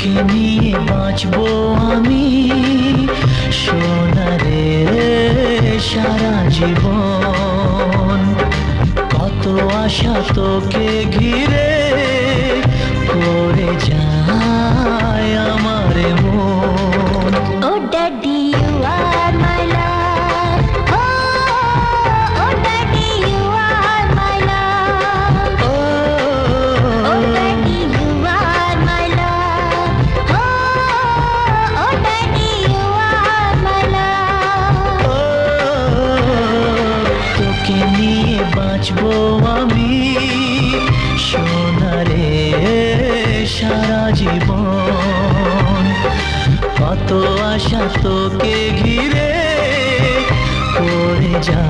তোকে নিয়ে বাঁচবো আমি সোনারে সারা জীবন। কত আশা তোকে ঘিরে করে যায় আমার মন। Oh daddy, you are my love. Oh daddy, you are my love. Oh daddy, you are my love. Oh daddy, you are my love. তোকে নিয়ে বাঁচবো আমি সোনারে সারা জীবন। কত আশা তোকে ঘিরে করে যায়